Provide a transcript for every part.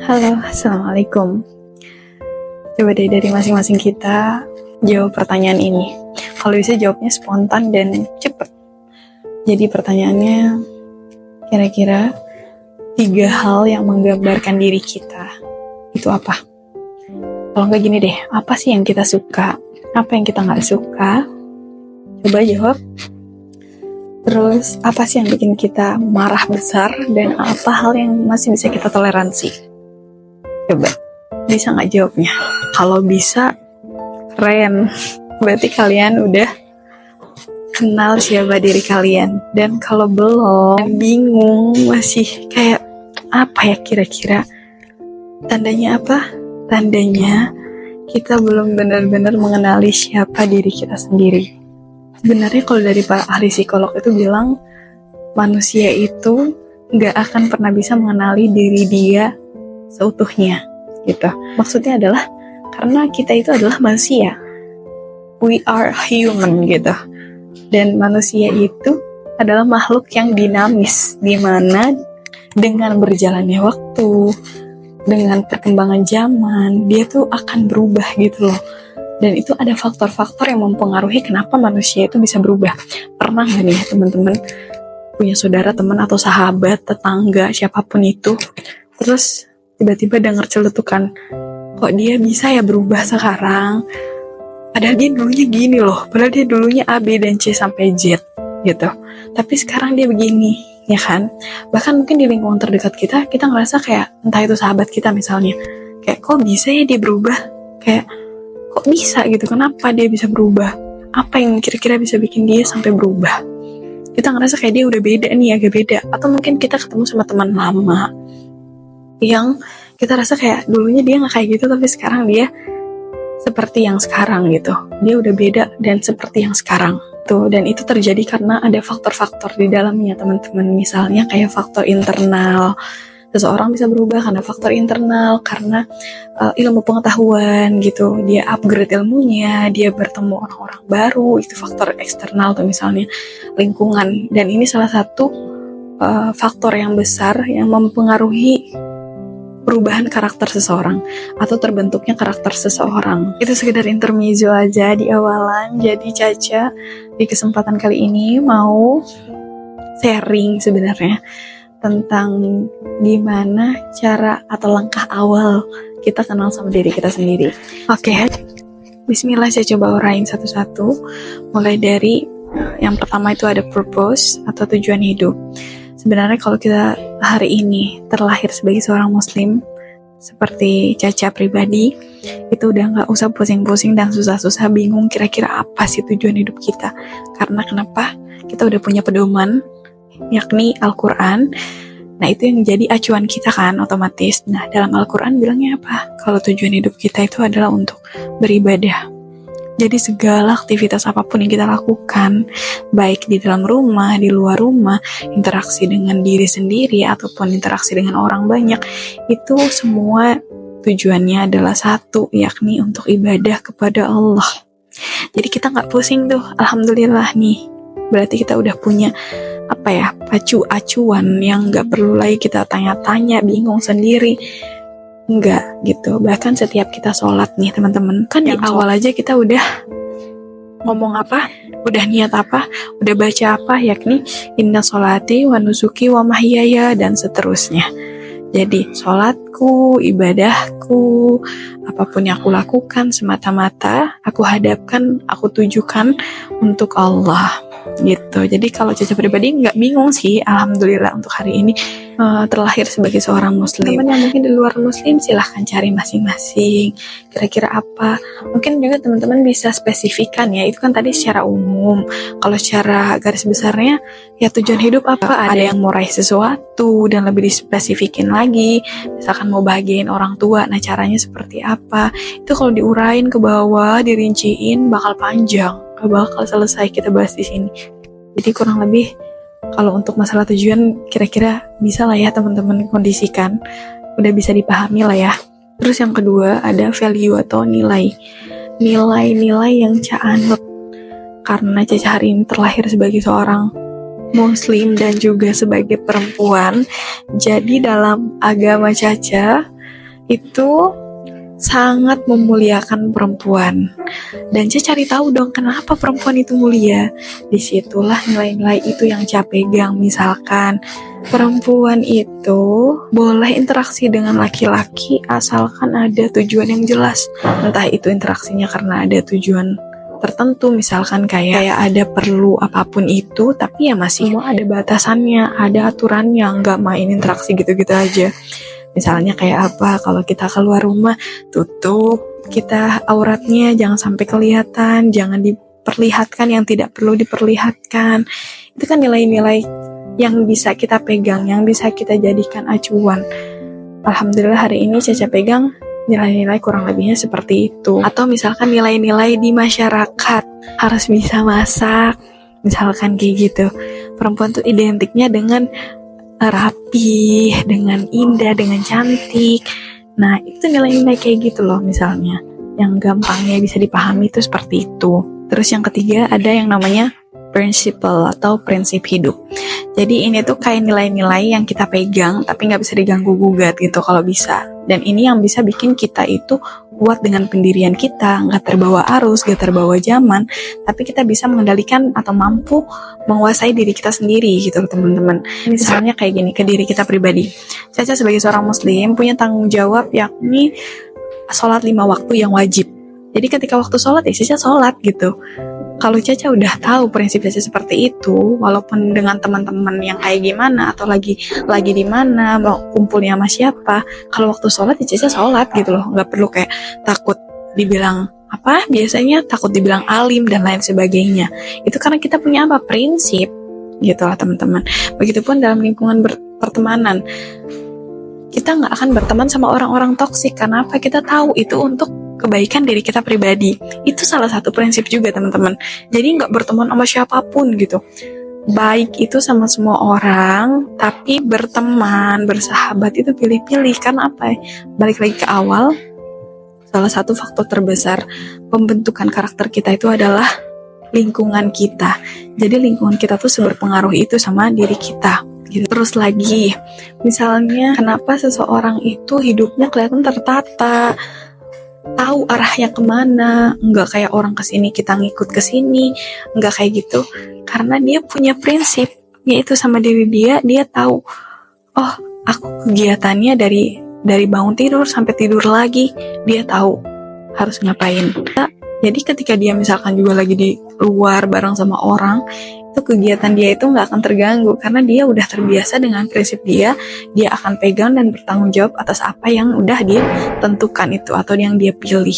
Halo, Assalamualaikum. Coba deh dari masing-masing kita jawab pertanyaan ini. Kalau bisa jawabnya spontan dan cepet. Jadi pertanyaannya, kira-kira 3 hal yang menggambarkan diri kita itu apa? Kalau nggak gini deh, apa sih yang kita suka? Apa yang kita nggak suka? Coba jawab. Terus, apa sih yang bikin kita marah besar? Dan apa hal yang masih bisa kita toleransi? Coba, bisa nggak jawabnya? Kalau bisa, keren. Berarti kalian udah kenal siapa diri kalian. Dan kalau belum, bingung, masih kayak apa ya kira-kira? Tandanya apa? Tandanya kita belum benar-benar mengenali siapa diri kita sendiri. Sebenarnya kalau dari para ahli psikolog itu bilang, manusia itu nggak akan pernah bisa mengenali diri dia seutuhnya, gitu. Maksudnya adalah karena kita itu adalah manusia, we are human, gitu. Dan manusia itu adalah makhluk yang dinamis, di mana dengan berjalannya waktu, dengan perkembangan zaman, dia tuh akan berubah gitu loh. Dan itu ada faktor-faktor yang mempengaruhi kenapa manusia itu bisa berubah. Pernah nggak nih teman-teman punya saudara, teman atau sahabat, tetangga, siapapun itu, terus tiba-tiba dengar celetukan, kok dia bisa ya berubah sekarang? Padahal dia dulunya gini loh, padahal dia dulunya A, B, dan C sampai Z gitu. Tapi sekarang dia begini, ya kan? Bahkan mungkin di lingkungan terdekat kita ngerasa kayak, entah itu sahabat kita misalnya, kayak kok bisa ya dia berubah? Kayak kok bisa gitu, kenapa dia bisa berubah, apa yang kira-kira bisa bikin dia sampai berubah. Kita ngerasa kayak dia udah beda nih, agak beda. Atau mungkin kita ketemu sama teman lama yang kita rasa kayak dulunya dia gak kayak gitu, tapi sekarang dia seperti yang sekarang gitu, dia udah beda dan seperti yang sekarang tuh. Dan itu terjadi karena ada faktor-faktor di dalamnya teman-teman. Misalnya kayak faktor internal, seseorang bisa berubah karena faktor internal, karena ilmu pengetahuan gitu, dia upgrade ilmunya, dia bertemu orang-orang baru, itu faktor eksternal tuh, misalnya lingkungan. Dan ini salah satu faktor yang besar yang mempengaruhi perubahan karakter seseorang atau terbentuknya karakter seseorang. Itu sekedar intermezzo aja di awalan. Jadi Caca di kesempatan kali ini mau sharing sebenarnya tentang gimana cara atau langkah awal kita kenal sama diri kita sendiri. Oke, bismillah, saya coba uraiin satu-satu. Mulai dari yang pertama itu ada purpose atau tujuan hidup. Sebenarnya kalau kita hari ini terlahir sebagai seorang muslim, seperti Caca pribadi, itu udah gak usah pusing-pusing dan susah-susah bingung kira-kira apa sih tujuan hidup kita. Karena kenapa? Kita udah punya pedoman, yakni Al-Quran. Nah itu yang jadi acuan kita kan otomatis. Nah dalam Al-Quran bilangnya apa? Kalau tujuan hidup kita itu adalah untuk beribadah. Jadi segala aktivitas apapun yang kita lakukan, baik di dalam rumah, di luar rumah, interaksi dengan diri sendiri ataupun interaksi dengan orang banyak, itu semua tujuannya adalah satu, yakni untuk ibadah kepada Allah. Jadi kita gak pusing tuh, alhamdulillah nih. Berarti kita udah punya acuan yang gak perlu lagi kita tanya-tanya, bingung sendiri. Enggak gitu. Bahkan setiap kita sholat nih teman-teman, kan di awal aja kita udah ngomong apa, udah niat apa, udah baca apa, yakni inna sholati wa nusuki wa mahyaya dan seterusnya. Jadi sholatku, ibadahku, apapun yang aku lakukan semata-mata aku hadapkan, aku tujukan untuk Allah gitu. Jadi kalau Caca pribadi nggak bingung sih, alhamdulillah untuk hari ini terlahir sebagai seorang muslim. Teman yang mungkin di luar muslim silahkan cari masing-masing kira-kira apa. Mungkin juga teman-teman bisa spesifikan ya, itu kan tadi secara umum. Kalau secara garis besarnya ya tujuan hidup apa, ada yang mau raih sesuatu dan lebih dispesifikin lagi, misalkan mau bahagiain orang tua, nah caranya seperti apa. Itu kalau diurain ke bawah, dirinciin bakal panjang, gak bakal selesai kita bahas di sini. Jadi kurang lebih kalau untuk masalah tujuan kira-kira bisa lah ya teman-teman kondisikan, udah bisa dipahami lah ya. Terus yang kedua ada value atau nilai yang Ca anut. Karena Caca hari ini terlahir sebagai seorang muslim dan juga sebagai perempuan. Jadi dalam agama Caca itu sangat memuliakan perempuan. Dan Caca cari tahu dong kenapa perempuan itu mulia. Disitulah nilai-nilai itu yang Caca pegang. Misalkan perempuan itu boleh interaksi dengan laki-laki asalkan ada tujuan yang jelas. Entah itu interaksinya karena ada tujuan tertentu, misalkan kayak ada perlu apapun itu, tapi ya masih semua ada batasannya, ada aturannya, nggak main interaksi gitu-gitu aja. Misalnya kayak apa, kalau kita keluar rumah tutup kita auratnya, jangan sampai kelihatan, jangan diperlihatkan yang tidak perlu diperlihatkan. Itu kan nilai-nilai yang bisa kita pegang, yang bisa kita jadikan acuan. Alhamdulillah hari ini Caca pegang nilai-nilai kurang lebihnya seperti itu. Atau misalkan nilai-nilai di masyarakat, harus bisa masak, misalkan kayak gitu. Perempuan tuh identiknya dengan rapi, dengan indah, dengan cantik. Nah, itu nilai-nilai kayak gitu loh misalnya, yang gampangnya bisa dipahami itu seperti itu. Terus yang ketiga ada yang namanya principle atau prinsip hidup. Jadi ini tuh kayak nilai-nilai yang kita pegang tapi nggak bisa diganggu gugat gitu kalau bisa. Dan ini yang bisa bikin kita itu kuat dengan pendirian kita, nggak terbawa arus, nggak terbawa zaman, tapi kita bisa mengendalikan atau mampu menguasai diri kita sendiri gitu teman-teman. Misalnya kayak gini, ke diri kita pribadi. Caca sebagai seorang muslim punya tanggung jawab yakni sholat 5 waktu yang wajib. Jadi ketika waktu sholat ya Caca sholat gitu. Kalau Caca udah tahu prinsip Caca seperti itu, walaupun dengan teman-teman yang kayak gimana atau lagi di mana, mau kumpulnya sama siapa, kalau waktu sholat ya Caca sholat gitu loh, nggak perlu kayak takut dibilang apa, biasanya takut dibilang alim dan lain sebagainya. Itu karena kita punya apa, prinsip gitu lah teman-teman. Begitupun dalam lingkungan pertemanan, kita nggak akan berteman sama orang-orang toksik. Karena apa? Kita tahu itu untuk kebaikan diri kita pribadi. Itu salah satu prinsip juga teman-teman. Jadi nggak berteman sama siapapun gitu. Baik itu sama semua orang, tapi berteman, bersahabat itu pilih-pilih. Karena apa? Balik lagi ke awal, salah satu faktor terbesar pembentukan karakter kita itu adalah lingkungan kita. Jadi lingkungan kita tuh berpengaruh itu sama diri kita. Gitu. Terus lagi, misalnya kenapa seseorang itu hidupnya kelihatan tertata, tahu arahnya kemana, nggak kayak orang kesini kita ngikut kesini, nggak kayak gitu, karena dia punya prinsip, yaitu sama diri dia tahu, oh aku kegiatannya dari bangun tidur sampai tidur lagi, dia tahu harus ngapain. Jadi ketika dia misalkan juga lagi di luar bareng sama orang, itu kegiatan dia itu nggak akan terganggu karena dia udah terbiasa dengan prinsip dia akan pegang dan bertanggung jawab atas apa yang udah dia tentukan itu atau yang dia pilih.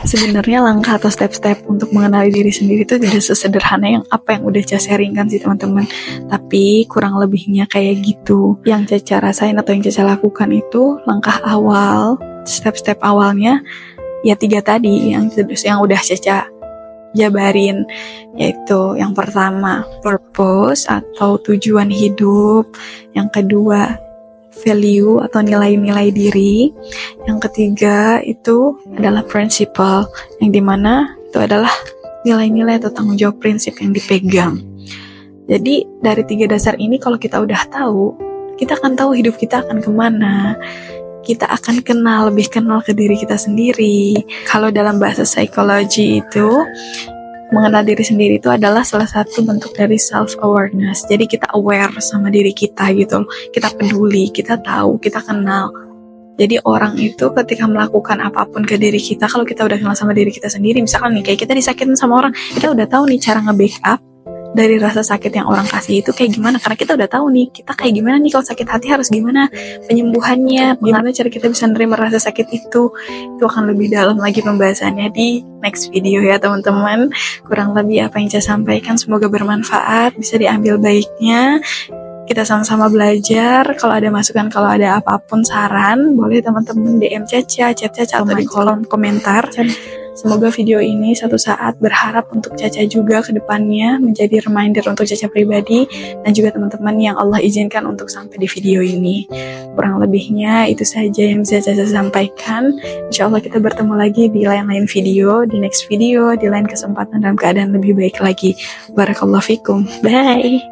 Sebenarnya langkah atau step-step untuk mengenali diri sendiri itu tidak sesederhana yang apa yang udah Caca sharingkan sih teman-teman, tapi kurang lebihnya kayak gitu. Yang Caca rasain atau yang Caca lakukan itu langkah awal, step-step awalnya ya 3 tadi yang udah Caca jabarin, yaitu yang pertama purpose atau tujuan hidup, yang kedua value atau nilai-nilai diri, yang ketiga itu adalah principle, yang dimana itu adalah nilai-nilai atau tanggung jawab prinsip yang dipegang. Jadi dari 3 dasar ini kalau kita udah tahu, kita akan tahu hidup kita akan kemana, kita akan lebih kenal ke diri kita sendiri. Kalau dalam bahasa psikologi itu, mengenal diri sendiri itu adalah salah satu bentuk dari self-awareness. Jadi kita aware sama diri kita gitu loh. Kita peduli, kita tahu, kita kenal. Jadi orang itu ketika melakukan apapun ke diri kita, kalau kita udah kenal sama diri kita sendiri, misalkan nih kayak kita disakitin sama orang, kita udah tahu nih cara nge-backup dari rasa sakit yang orang kasih itu kayak gimana, karena kita udah tahu nih kita kayak gimana nih kalau sakit hati harus gimana penyembuhannya, gimana cara kita bisa nerima rasa sakit itu akan lebih dalam lagi pembahasannya di next video ya teman-teman. Kurang lebih apa yang saya sampaikan semoga bermanfaat, bisa diambil baiknya, kita sama-sama belajar. Kalau ada masukan, kalau ada apapun saran, boleh teman-teman DM Caca, chat Caca atau di kolom komentar. Semoga video ini suatu saat berharap untuk Caca juga ke depannya menjadi reminder untuk Caca pribadi dan juga teman-teman yang Allah izinkan untuk sampai di video ini. Kurang lebihnya itu saja yang bisa Caca sampaikan. Insya Allah kita bertemu lagi di lain-lain video, di next video, di lain kesempatan dalam keadaan lebih baik lagi. Barakallahu fikum. Bye.